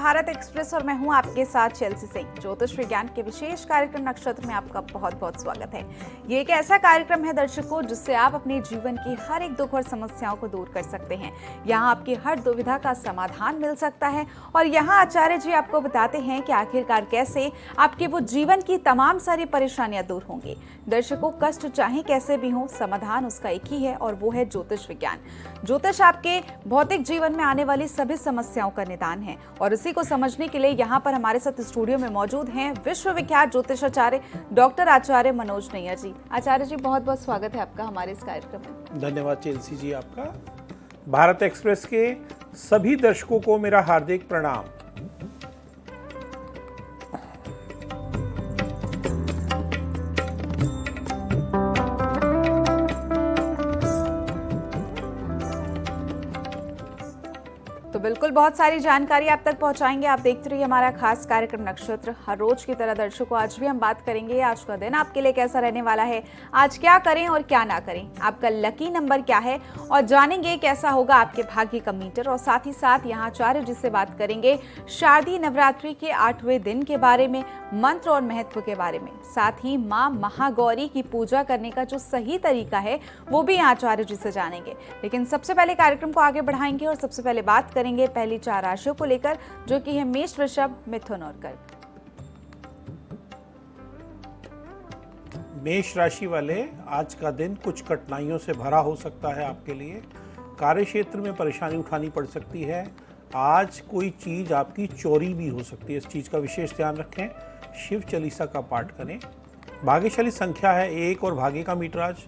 Bharat express और मैं हूं आपके साथ चेल्सी सिंह। ज्योतिष विज्ञान के विशेष कार्यक्रम नक्षत्र में आपका बहुत बहुत स्वागत है। ये एक ऐसा कार्यक्रम है दर्शकों जिससे आप अपने जीवन की हर एक दुख और समस्याओं को दूर कर सकते हैं। यहाँ आपकी हर दुविधा का समाधान मिल सकता है और यहाँ आचार्य जी आपको बताते हैं कि आखिरकार कैसे आपके वो जीवन की तमाम सारी परेशानियां दूर होंगी। दर्शकों, कष्ट चाहे कैसे भी हो, समाधान उसका एक ही है और वो है ज्योतिष विज्ञान। ज्योतिष आपके भौतिक जीवन में आने वाली सभी समस्याओं का निदान है और इसी को समझने के लिए यहाँ पर हमारे साथ स्टूडियो में मौजूद हैं विश्वविख्यात ज्योतिषाचार्य डॉक्टर आचार्य मनोज नैयर जी। आचार्य जी, बहुत बहुत स्वागत है आपका हमारे इस कार्यक्रम में। धन्यवाद चेल्सी जी आपका। भारत एक्सप्रेस के सभी दर्शकों को मेरा हार्दिक प्रणाम। तो बिल्कुल बहुत सारी जानकारी आप तक पहुंचाएंगे। आप देखते रहिए हमारा खास कार्यक्रम नक्षत्र। हर रोज की तरह दर्शकों, आज भी हम बात करेंगे आज का दिन आपके लिए कैसा रहने वाला है, आज क्या करें और क्या ना करें, आपका लकी नंबर क्या है और जानेंगे कैसा होगा आपके भाग्य का मीटर। और साथ ही साथ यहाँ आचार्य जी से बात करेंगे शारदीय नवरात्रि के 8वें दिन के बारे में, मंत्र और महत्व के बारे में। साथ ही माँ महागौरी की पूजा करने का जो सही तरीका है वो भी यहाँ आचार्य जी से जानेंगे। लेकिन सबसे पहले कार्यक्रम को आगे बढ़ाएंगे और सबसे पहले बात करेंगे पहली 4 राशियों को लेकर, जो कि है मेष, वृषभ, मिथुन और कर्क। मेष राशि वाले, आज का दिन कुछ कठिनाइयों से भरा हो सकता है आपके लिए। कार्य क्षेत्र में परेशानी उठानी पड़ सकती है। आज कोई चीज आपकी चोरी भी हो सकती है, इस चीज का विशेष ध्यान रखें। शिव चालीसा का पाठ करें। भाग्यशाली संख्या है 1 और भाग्य का मीटर आज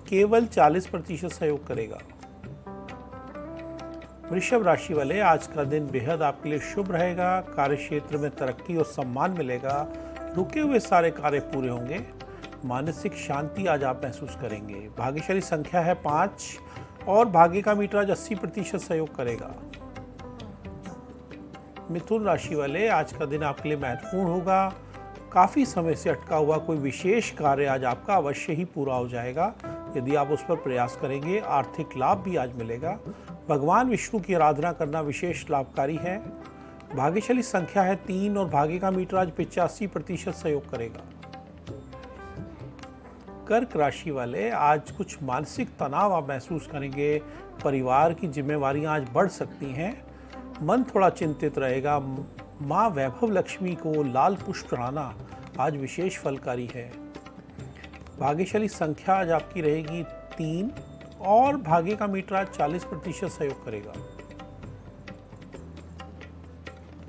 केवल 40% सहयोग करेगा। वृषभ राशि वाले, आज का दिन बेहद आपके लिए शुभ रहेगा। कार्य क्षेत्र में तरक्की और सम्मान मिलेगा। रुके हुए सारे कार्य पूरे होंगे। मानसिक शांति आज आप महसूस करेंगे। भाग्यशाली संख्या है 5 और भाग्य का मीटर आज 80% सहयोग करेगा। मिथुन राशि वाले, आज का दिन आपके लिए महत्वपूर्ण होगा। काफ़ी समय से अटका हुआ कोई विशेष कार्य आज आपका अवश्य ही पूरा हो जाएगा यदि आप उस पर प्रयास करेंगे। आर्थिक लाभ भी आज मिलेगा। भगवान विष्णु की आराधना करना विशेष लाभकारी है। भाग्यशाली संख्या है 3 और भाग्य का मीटर आज 85% सहयोग करेगा। कर्क राशि वाले, आज कुछ मानसिक तनाव आप महसूस करेंगे। परिवार की जिम्मेवारियां आज बढ़ सकती हैं। मन थोड़ा चिंतित रहेगा। माँ वैभव लक्ष्मी को लाल पुष्प चढ़ाना आज विशेष फलकारी है। भाग्यशाली संख्या आज आपकी रहेगी 3 और भाग्य का मीटर आज 40% सहयोग करेगा।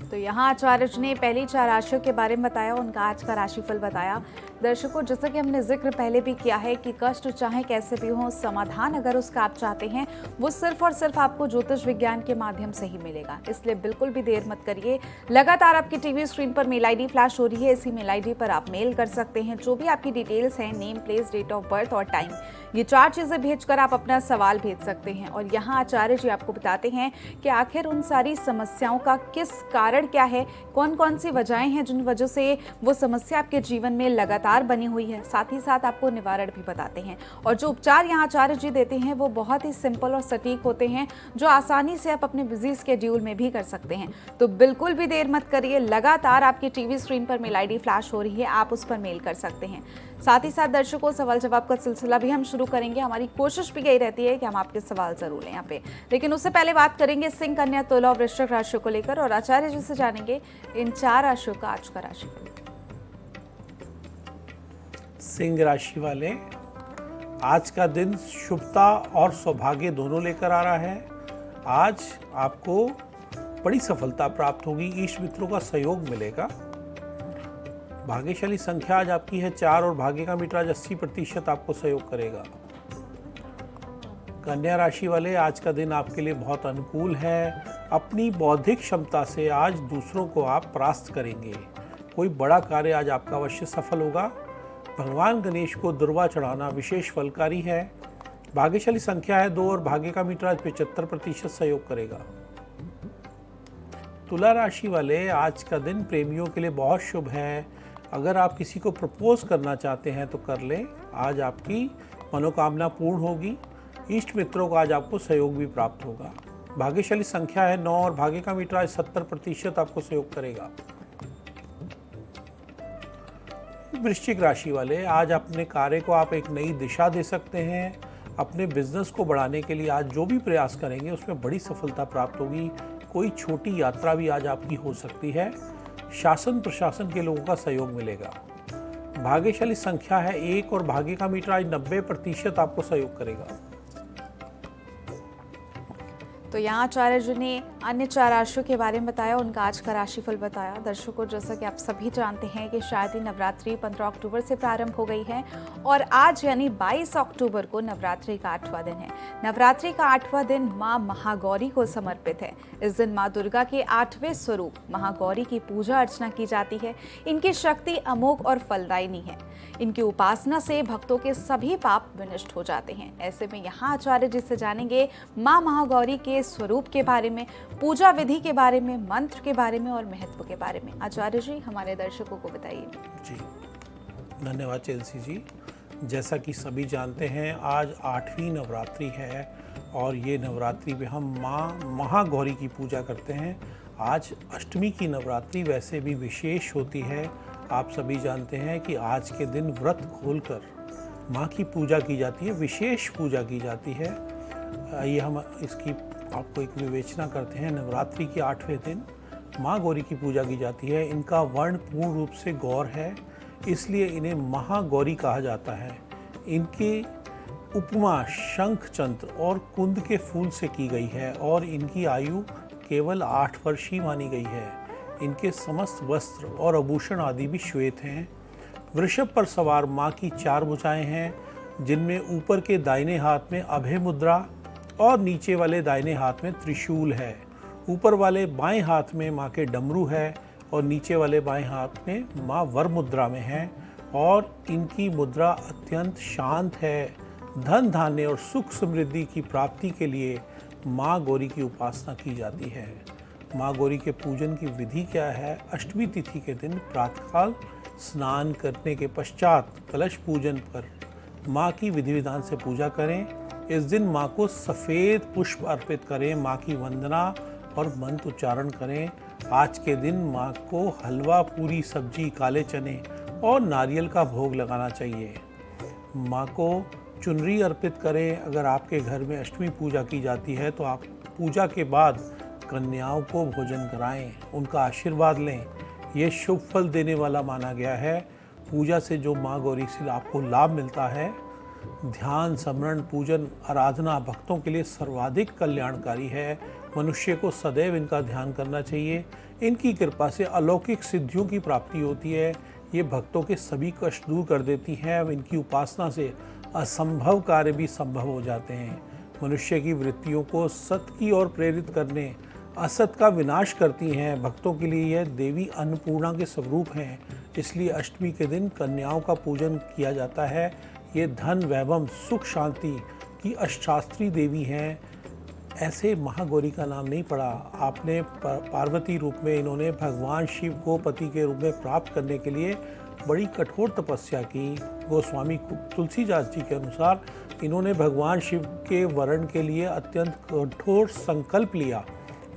तो यहाँ आचार्य जी ने पहली 4 राशियों के बारे में बताया, उनका आज का राशिफल बताया। दर्शकों, जैसा कि हमने जिक्र पहले भी किया है कि कष्ट चाहे कैसे भी हो, समाधान अगर उसका आप चाहते हैं वो सिर्फ और सिर्फ आपको ज्योतिष विज्ञान के माध्यम से ही मिलेगा। इसलिए बिल्कुल भी देर मत करिए। लगातार आपकी टीवी स्क्रीन पर मेल आईडी फ्लैश हो रही है। इसी मेल आईडी पर आप मेल कर सकते हैं जो भी आपकी डिटेल्स हैं, name, place, date of birth और टाइम। ये 4 चीजें भेजकर आप अपना सवाल भेज सकते हैं। और यहाँ आचार्य जी आपको बताते हैं कि आखिर उन सारी समस्याओं का किस कारण क्या है, कौन कौन सी वजहें हैं जिन वजह से वो समस्या आपके जीवन में लगातार बनी हुई है। साथ ही साथ आपको निवारण भी बताते हैं। और जो उपचार यहाँ आचार्य जी देते हैं वो बहुत ही सिंपल और सटीक होते हैं, जो आसानी से आप अपने बिजी स्केड्यूल में भी कर सकते हैं। तो बिल्कुल भी देर मत करिए। लगातार आपकी टीवी स्क्रीन पर मेल आईडी फ्लैश हो रही है, आप उस पर मेल कर सकते हैं। साथ ही साथ दर्शकों, सवाल जवाब का सिलसिला भी हम शुरू करेंगे। हमारी कोशिश भी यही रहती है कि हम आपके सवाल जरूर लें यहाँ पे। लेकिन उससे पहले बात करेंगे सिंह, कन्या, तुला और वृश्चिक राशियों को लेकर और आचार्य जी से जानेंगे इन 4 राशियों का आज का राशिफल। सिंह राशि वाले, आज का दिन शुभता और सौभाग्य दोनों लेकर आ रहा है। आज आपको बड़ी सफलता प्राप्त होगी। इष्ट मित्रों का सहयोग मिलेगा। भाग्यशाली संख्या आज आपकी है 4 और भाग्य का मीटर आज 80% आपको सहयोग करेगा। कन्या राशि वाले, आज का दिन आपके लिए बहुत अनुकूल है। अपनी बौद्धिक क्षमता से आज दूसरों को आप परास्त करेंगे। कोई बड़ा कार्य आज आपका अवश्य सफल होगा। भगवान गणेश को दुर्वा चढ़ाना विशेष फलकारी है। भाग्यशाली संख्या है 2 और भाग्य का मीटर आज 75% सहयोग करेगा। तुला राशि वाले, आज का दिन प्रेमियों के लिए बहुत शुभ है। अगर आप किसी को प्रपोज करना चाहते हैं तो कर लें। आज आपकी मनोकामना पूर्ण होगी। इष्ट मित्रों का आज आपको सहयोग भी प्राप्त होगा। भाग्यशाली संख्या है 9 और भाग्य का मीटर आज 70% आपको सहयोग करेगा। वृश्चिक राशि वाले, आज अपने कार्य को आप एक नई दिशा दे सकते हैं। अपने बिजनेस को बढ़ाने के लिए आज जो भी प्रयास करेंगे उसमें बड़ी सफलता प्राप्त होगी। कोई छोटी यात्रा भी आज आपकी हो सकती है। शासन प्रशासन के लोगों का सहयोग मिलेगा। भाग्यशाली संख्या है 1 और भाग्य का मीटर आज 90% आपको सहयोग करेगा। तो यहाँ आचार्य जी ने अन्य 4 राशियों के बारे में बताया, उनका आज का राशिफल बताया। दर्शकों, जैसा कि आप सभी जानते हैं कि शारदीय नवरात्रि 15 अक्टूबर से प्रारंभ हो गई है और आज यानी 22 अक्टूबर को नवरात्रि का 8वां दिन है। नवरात्रि का 8वां दिन माँ महागौरी को समर्पित है। इस दिन माँ दुर्गा के 8वें स्वरूप महागौरी की पूजा अर्चना की जाती है। इनकी शक्ति अमोघ और फलदायिनी है। इनकी उपासना से भक्तों के सभी पाप विनष्ट हो जाते हैं। ऐसे में यहाँ आचार्य जी से जानेंगे माँ महागौरी के स्वरूप के बारे में, पूजा विधि के बारे में, मंत्र के बारे में और महत्व के बारे में। आचार्य जी, हमारे दर्शकों को बताइए। जी, धन्यवाद चेल्सी जी। जैसा कि सभी जानते हैं, आज 8वीं नवरात्रि है और ये नवरात्रि में हम माँ महागौरी की पूजा करते हैं। आज अष्टमी की नवरात्रि वैसे भी विशेष होती है। आप सभी जानते हैं कि आज के दिन व्रत खोलकर माँ की पूजा की जाती है, विशेष पूजा की जाती है। आइए हम इसकी आपको एक विवेचना करते हैं। नवरात्रि के 8वें दिन माँ गौरी की पूजा की जाती है। इनका वर्ण पूर्ण रूप से गौर है, इसलिए इन्हें महागौरी कहा जाता है। इनकी उपमा शंख चंद्र और कुंद के फूल से की गई है और इनकी आयु केवल 8 वर्ष ही मानी गई है। इनके समस्त वस्त्र और आभूषण आदि भी श्वेत हैं। वृषभ पर सवार माँ की 4 भुजाएं हैं, जिनमें ऊपर के दाहिने हाथ में अभय मुद्रा और नीचे वाले दाहिने हाथ में त्रिशूल है। ऊपर वाले बाएं हाथ में माँ के डमरू है और नीचे वाले बाएं हाथ में माँ वर मुद्रा में है और इनकी मुद्रा अत्यंत शांत है। धन धान्य और सुख समृद्धि की प्राप्ति के लिए माँ गौरी की उपासना की जाती है। माँ गौरी के पूजन की विधि क्या है? अष्टमी तिथि के दिन प्रातःकाल स्नान करने के पश्चात कलश पूजन पर माँ की विधि विधान से पूजा करें। इस दिन माँ को सफ़ेद पुष्प अर्पित करें, माँ की वंदना और मंत्र उच्चारण करें। आज के दिन माँ को हलवा, पूरी, सब्जी, काले चने और नारियल का भोग लगाना चाहिए। माँ को चुनरी अर्पित करें। अगर आपके घर में अष्टमी पूजा की जाती है तो आप पूजा के बाद कन्याओं को भोजन कराएं, उनका आशीर्वाद लें। ये शुभ फल देने वाला माना गया है। पूजा से जो माँ गौरी से आपको लाभ मिलता है, ध्यान, स्मरण, पूजन, आराधना भक्तों के लिए सर्वाधिक कल्याणकारी है। मनुष्य को सदैव इनका ध्यान करना चाहिए। इनकी कृपा से अलौकिक सिद्धियों की प्राप्ति होती है। ये भक्तों के सभी कष्ट दूर कर देती हैं। अब इनकी उपासना से असंभव कार्य भी संभव हो जाते हैं। मनुष्य की वृत्तियों को सत्य की ओर प्रेरित करने, असत का विनाश करती हैं। भक्तों के लिए यह देवी अन्नपूर्णा के स्वरूप हैं। इसलिए अष्टमी के दिन कन्याओं का पूजन किया जाता है। ये धन, वैभव, सुख, शांति की अष्टशास्त्री देवी हैं। ऐसे महागौरी का नाम नहीं पड़ा। आपने पार्वती रूप में इन्होंने भगवान शिव को पति के रूप में प्राप्त करने के लिए बड़ी कठोर तपस्या की। गोस्वामी तुलसीदास जी के अनुसार इन्होंने भगवान शिव के वरण के लिए अत्यंत कठोर संकल्प लिया।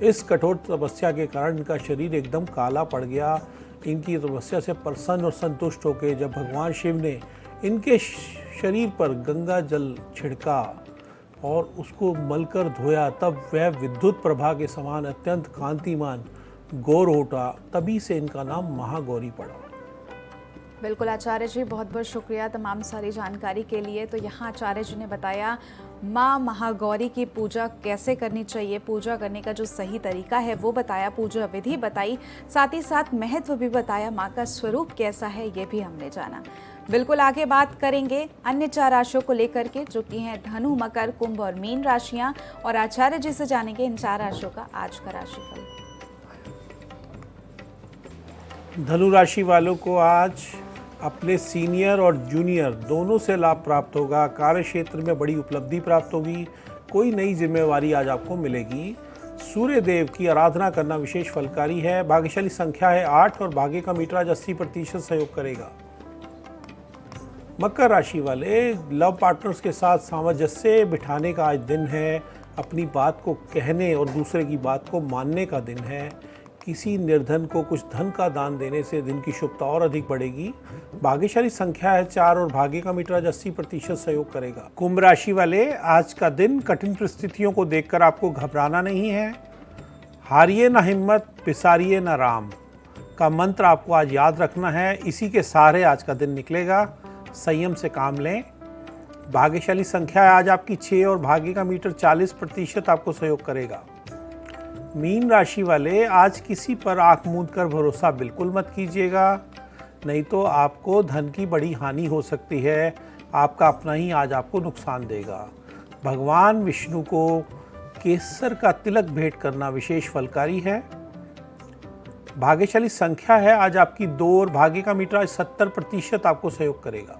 इस कठोर तपस्या के कारण इनका शरीर एकदम काला पड़ गया। इनकी तपस्या से प्रसन्न और संतुष्ट होकर जब भगवान शिव ने इनके शरीर पर गंगा जल छिड़का और उसको मलकर धोया, तब वह विद्युत प्रभा के समान अत्यंत कांतिमान गौर उठा। तभी से इनका नाम महागौरी पड़ा। बिल्कुल आचार्य जी, बहुत बहुत शुक्रिया तमाम सारी जानकारी के लिए। तो यहाँ आचार्य जी ने बताया माँ महागौरी की पूजा कैसे करनी चाहिए, पूजा करने का जो सही तरीका है वो बताया, पूजा विधि बताई, साथ ही साथ महत्व भी बताया, माँ का स्वरूप कैसा है ये भी हमने जाना। बिल्कुल आगे बात करेंगे अन्य 4 राशियों को लेकर के, जो कि हैं धनु, मकर, कुंभ और मीन राशियाँ, और आचार्य जी से जानेंगे इन 4 राशियों का आज का राशिफल। धनु राशि वालों को आज अपने सीनियर और जूनियर दोनों से लाभ प्राप्त होगा। कार्य क्षेत्र में बड़ी उपलब्धि प्राप्त होगी। कोई नई जिम्मेवारी आज आपको मिलेगी। सूर्य देव की आराधना करना विशेष फलकारी है। भाग्यशाली संख्या है 8 और भाग्य का मीटर आज 80% सहयोग करेगा। मकर राशि वाले लव पार्टनर्स के साथ सामंजस्य बिठाने का आज दिन है। अपनी बात को कहने और दूसरे की बात को मानने का दिन है। किसी निर्धन को कुछ धन का दान देने से दिन की शुभता और अधिक बढ़ेगी। भाग्यशाली संख्या है 4 और भाग्य का मीटर आज 80% सहयोग करेगा। कुंभ राशि वाले, आज का दिन कठिन परिस्थितियों को देखकर आपको घबराना नहीं है। हारिए ना हिम्मत, पिसारिए ना राम का मंत्र आपको आज याद रखना है। इसी के सहारे आज का दिन निकलेगा। संयम से काम लें। भाग्यशाली संख्या है आज आपकी 6 और भाग्य का मीटर 40% आपको सहयोग करेगा। मीन राशि वाले, आज किसी पर आंख मूंद कर भरोसा बिल्कुल मत कीजिएगा, नहीं तो आपको धन की बड़ी हानि हो सकती है। आपका अपना ही आज आपको नुकसान देगा। भगवान विष्णु को केसर का तिलक भेंट करना विशेष फलकारी है। भाग्यशाली संख्या है आज आपकी 2 और भाग्य का मीटर आज 70% आपको सहयोग करेगा।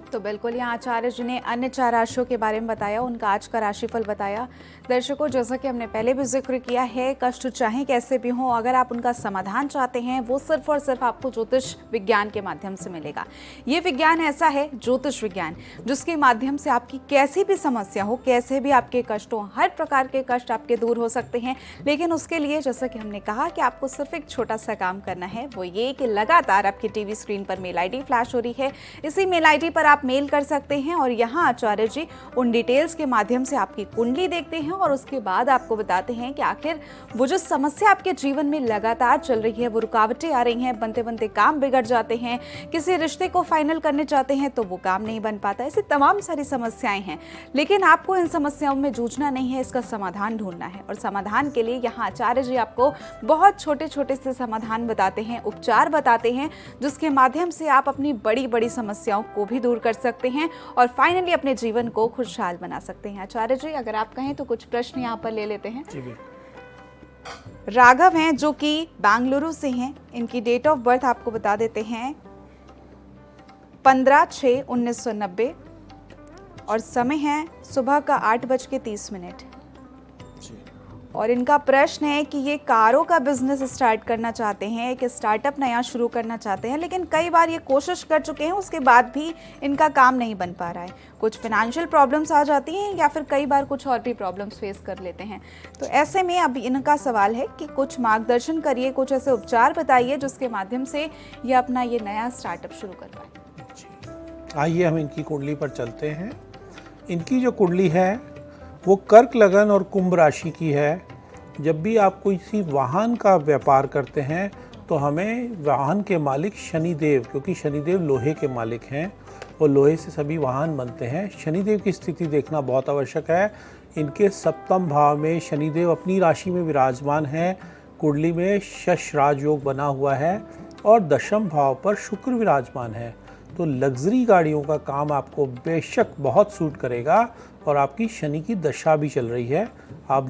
तो बिल्कुल यहाँ आचार्य जी ने अन्य 4 राशियों के बारे में बताया, उनका आज का राशिफल बताया। दर्शकों, जैसा कि हमने पहले भी जिक्र किया है, कष्ट चाहे कैसे भी हो, अगर आप उनका समाधान चाहते हैं, वो सिर्फ और सिर्फ आपको ज्योतिष विज्ञान के माध्यम से मिलेगा। ये विज्ञान ऐसा है, ज्योतिष विज्ञान, जिसके माध्यम से आपकी कैसी भी समस्या हो, कैसे भी आपके कष्ट हो, हर प्रकार के कष्ट आपके दूर हो सकते हैं। लेकिन उसके लिए, जैसा कि हमने कहा, कि आपको सिर्फ एक छोटा सा काम करना है। वो ये कि लगातार आपकी टीवी स्क्रीन पर मेल ID फ्लैश हो रही है, इसी मेल ID पर आप मेल कर सकते हैं और यहाँ आचार्य जी उन डिटेल्स के माध्यम से आपकी कुंडली देखते हैं और उसके बाद आपको बताते हैं कि आखिर वो जो समस्या आपके जीवन में लगातार चल रही है, वो रुकावटें आ रही हैं, बनते बनते काम बिगड़ जाते हैं, किसी रिश्ते को फाइनल करने चाहते हैं तो वो काम नहीं बन पाता, ऐसी तमाम सारी समस्याएं हैं। लेकिन आपको इन समस्याओं में जूझना नहीं है, इसका समाधान ढूंढना है। और समाधान के लिए यहाँ आचार्य जी आपको बहुत छोटे छोटे से समाधान बताते हैं, उपचार बताते हैं, जिसके माध्यम से आप अपनी बड़ी बड़ी समस्याओं को भी दूर कर सकते हैं और फाइनली अपने जीवन को खुशहाल बना सकते हैं। आचार्य जी, अगर आप कहें तो कुछ प्रश्न यहाँ पर ले लेते हैं। जी बिल्कुल। राघव हैं, जो कि बेंगलुरु से हैं, इनकी डेट ऑफ बर्थ आपको बता देते हैं 15/6/1990 और समय है सुबह का 8:30। और इनका प्रश्न है कि ये कारों का बिजनेस स्टार्ट करना चाहते हैं, एक स्टार्टअप नया शुरू करना चाहते हैं, लेकिन कई बार ये कोशिश कर चुके हैं, उसके बाद भी इनका काम नहीं बन पा रहा है। कुछ फाइनेंशियल प्रॉब्लम्स आ जाती हैं या फिर कई बार कुछ और भी प्रॉब्लम्स फेस कर लेते हैं। तो ऐसे में अब इनका सवाल है कि कुछ मार्गदर्शन करिए, कुछ ऐसे उपचार बताइए जिसके माध्यम से ये अपना ये नया स्टार्टअप शुरू कर पाए। आइए हम इनकी कुंडली पर चलते हैं। इनकी जो कुंडली है वो कर्क लगन और कुंभ राशि की है। जब भी आप किसी वाहन का व्यापार करते हैं तो हमें वाहन के मालिक शनिदेव, क्योंकि शनिदेव लोहे के मालिक हैं और लोहे से सभी वाहन बनते हैं, शनिदेव की स्थिति देखना बहुत आवश्यक है। इनके 7वें भाव में शनिदेव अपनी राशि में विराजमान हैं। कुंडली में शश राजयोग बना हुआ है और 10वें भाव पर शुक्र विराजमान है। तो लग्जरी गाड़ियों का काम आपको बेशक बहुत सूट करेगा और आपकी शनि की दशा भी चल रही है। आप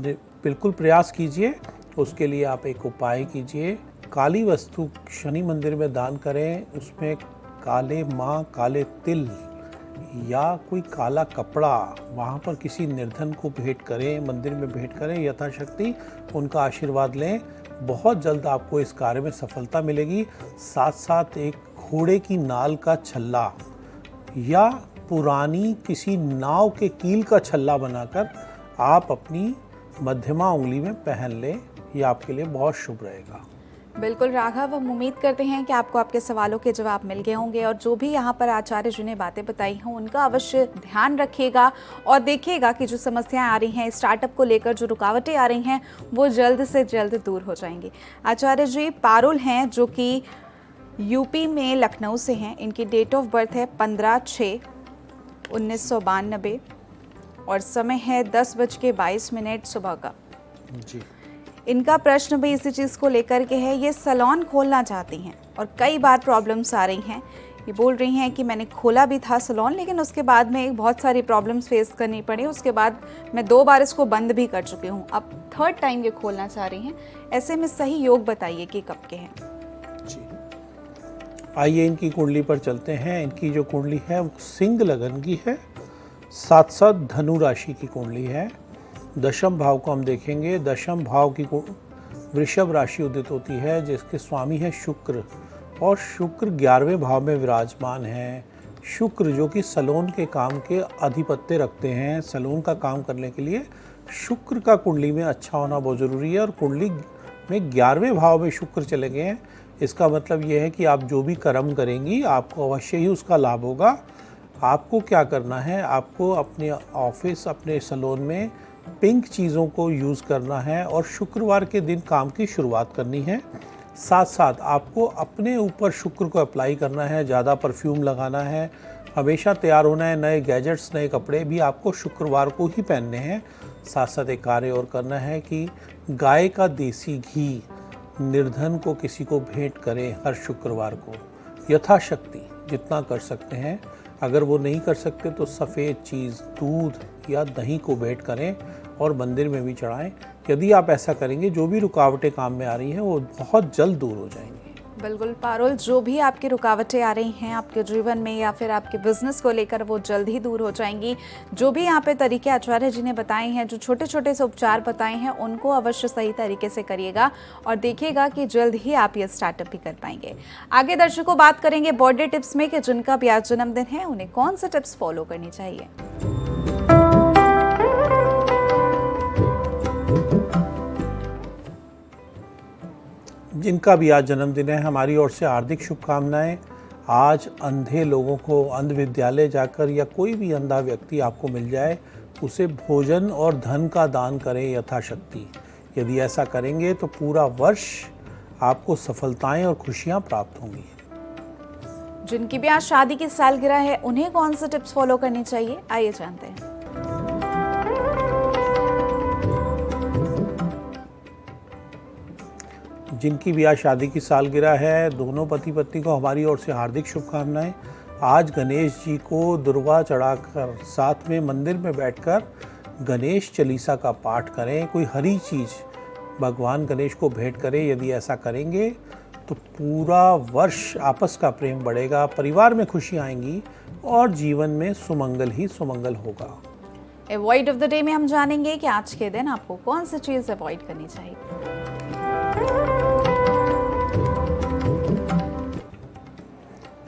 बिल्कुल प्रयास कीजिए। उसके लिए आप एक उपाय कीजिए, काली वस्तु शनि मंदिर में दान करें, उसमें काले माँ काले तिल या कोई काला कपड़ा वहाँ पर किसी निर्धन को भेंट करें, मंदिर में भेंट करें, यथाशक्ति उनका आशीर्वाद लें। बहुत जल्द आपको इस कार्य में सफलता मिलेगी। साथ साथ एक घोड़े की नाल का छल्ला या पुरानी किसी नाव के कील का छल्ला बनाकर आप अपनी मध्यमा उंगली में पहन लें, यह आपके लिए बहुत शुभ रहेगा। बिल्कुल राघव, हम उम्मीद करते हैं कि आपको आपके सवालों के जवाब मिल गए होंगे और जो भी यहाँ पर आचार्य जी ने बातें बताई हैं उनका अवश्य ध्यान रखिएगा और देखिएगा कि जो समस्याएं आ रही हैं, स्टार्टअप को लेकर जो रुकावटें आ रही हैं, वो जल्द से जल्द दूर हो जाएंगी। आचार्य जी पारुल हैं, जो कि यूपी में लखनऊ से हैं। इनकी डेट ऑफ बर्थ है 15/6/1992 और समय है 10:22 सुबह का। जी। इनका प्रश्न भी इसी चीज़ को लेकर के है। ये सैलून खोलना चाहती हैं और कई बार प्रॉब्लम्स आ रही हैं। ये बोल रही हैं कि मैंने खोला भी था सैलून, लेकिन उसके बाद में बहुत सारी प्रॉब्लम्स फेस करनी पड़ी। उसके बाद मैं 2 बार इसको बंद भी कर चुकी हूँ, अब 3rd टाइम ये खोलना चाह रही हैं। ऐसे में सही योग बताइए कि कब के हैं। जी, आइए इनकी कुंडली पर चलते हैं। इनकी जो कुंडली है वो सिंह लगन की है, साथ साथ धनु राशि की कुंडली है। 10वें भाव को हम देखेंगे। 10वें भाव की वृषभ राशि उदित होती है, जिसके स्वामी है शुक्र और शुक्र 11वें भाव में विराजमान है। शुक्र जो कि सैलून के काम के आधिपत्य रखते हैं, सैलून का काम करने के लिए शुक्र का कुंडली में अच्छा होना बहुत ज़रूरी है और कुंडली में 11वें भाव में शुक्र चले गए हैं। इसका मतलब ये है कि आप जो भी कर्म करेंगी आपको अवश्य ही उसका लाभ होगा। आपको क्या करना है, आपको अपने ऑफिस, अपने सैलून में पिंक चीज़ों को यूज़ करना है और शुक्रवार के दिन काम की शुरुआत करनी है। साथ साथ आपको अपने ऊपर शुक्र को अप्लाई करना है, ज़्यादा परफ्यूम लगाना है, हमेशा तैयार होना है, नए गैजेट्स, नए कपड़े भी आपको शुक्रवार को ही पहनने हैं। साथ साथ एक कार्य और करना है कि गाय का देसी घी निर्धन को किसी को भेंट करें हर शुक्रवार को, यथाशक्ति जितना कर सकते हैं। अगर वो नहीं कर सकते तो सफ़ेद चीज़, दूध या दही को भेंट करें और मंदिर में भी चढ़ाएं। यदि आप ऐसा करेंगे, जो भी रुकावटें काम में आ रही हैं वो बहुत जल्द दूर हो जाएंगी। बिल्कुल पारुल, जो भी आपकी रुकावटें आ रही हैं आपके जीवन में या फिर आपके बिजनेस को लेकर, वो जल्द ही दूर हो जाएंगी। जो भी यहाँ पे तरीके आचार्य जी ने बताए हैं, जो छोटे छोटे से उपचार बताए हैं, उनको अवश्य सही तरीके से करिएगा और देखिएगा कि जल्द ही आप ये स्टार्टअप भी कर पाएंगे। आगे दर्शकों बात करेंगे बर्थडे टिप्स में कि जिनका भी आज जन्मदिन है उन्हें कौन से टिप्स फॉलो करनी चाहिए। जिनका भी आज जन्मदिन है, हमारी ओर से हार्दिक शुभकामनाएं। आज अंधे लोगों को अंध विद्यालय जाकर या कोई भी अंधा व्यक्ति आपको मिल जाए, उसे भोजन और धन का दान करें यथाशक्ति। यदि ऐसा करेंगे तो पूरा वर्ष आपको सफलताएं और खुशियां प्राप्त होंगी। जिनकी भी आज शादी की सालगिरह है उन्हें कौन से टिप्स फॉलो करनी चाहिए, आइए जानते हैं। जिनकी भी आज शादी की सालगिरह है, दोनों पति पत्नी को हमारी ओर से हार्दिक शुभकामनाएं। आज गणेश जी को दुर्वा चढ़ाकर साथ में मंदिर में बैठकर गणेश चालीसा का पाठ करें। कोई हरी चीज़ भगवान गणेश को भेंट करें। यदि ऐसा करेंगे तो पूरा वर्ष आपस का प्रेम बढ़ेगा, परिवार में खुशी आएंगी और जीवन में सुमंगल ही सुमंगल होगा। अवॉइड ऑफ द डे में हम जानेंगे कि आज के दिन आपको कौन सी चीज़ अवॉइड करनी चाहिए।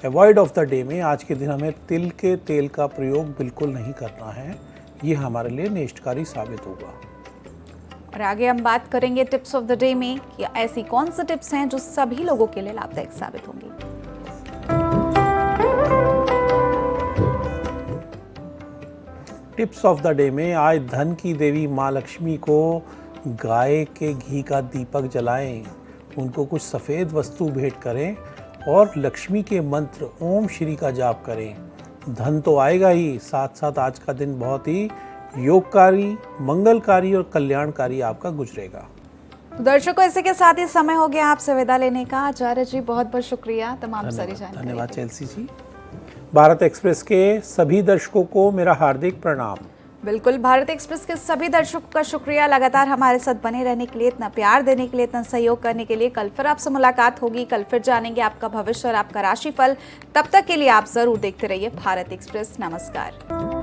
अवॉइड ऑफ द डे में आज के दिन हमें तिल के तेल का प्रयोग बिल्कुल नहीं करना है। ये हमारे लिए नेष्टकारी साबित होगा। और आगे हम बात करेंगे टिप्स ऑफ द डे में कि ऐसी कौन सी टिप्स हैं जो सभी लोगों के लिए लाभदायक साबित होंगी। टिप्स ऑफ द डे में आज धन की देवी माँ लक्ष्मी को गाय के घी का दीपक जलाएं, उनको कुछ सफ़ेद वस्तु भेंट करें और लक्ष्मी के मंत्र ओम श्री का जाप करें। धन तो आएगा ही, साथ साथ आज का दिन बहुत ही योगकारी, मंगलकारी और कल्याणकारी आपका गुजरेगा। दर्शकों, इसी के साथ ही समय हो गया आपसे विदा लेने का। आचार्य जी बहुत बहुत शुक्रिया तमाम सारी जानकारी। धन्यवाद चेल्सी जी। भारत एक्सप्रेस के सभी दर्शकों को मेरा हार्दिक प्रणाम। बिल्कुल, भारत एक्सप्रेस के सभी दर्शकों का शुक्रिया लगातार हमारे साथ बने रहने के लिए, इतना प्यार देने के लिए, इतना सहयोग करने के लिए। कल फिर आपसे मुलाकात होगी, कल फिर जानेंगे आपका भविष्य और आपका राशिफल। तब तक के लिए आप जरूर देखते रहिए भारत एक्सप्रेस। नमस्कार।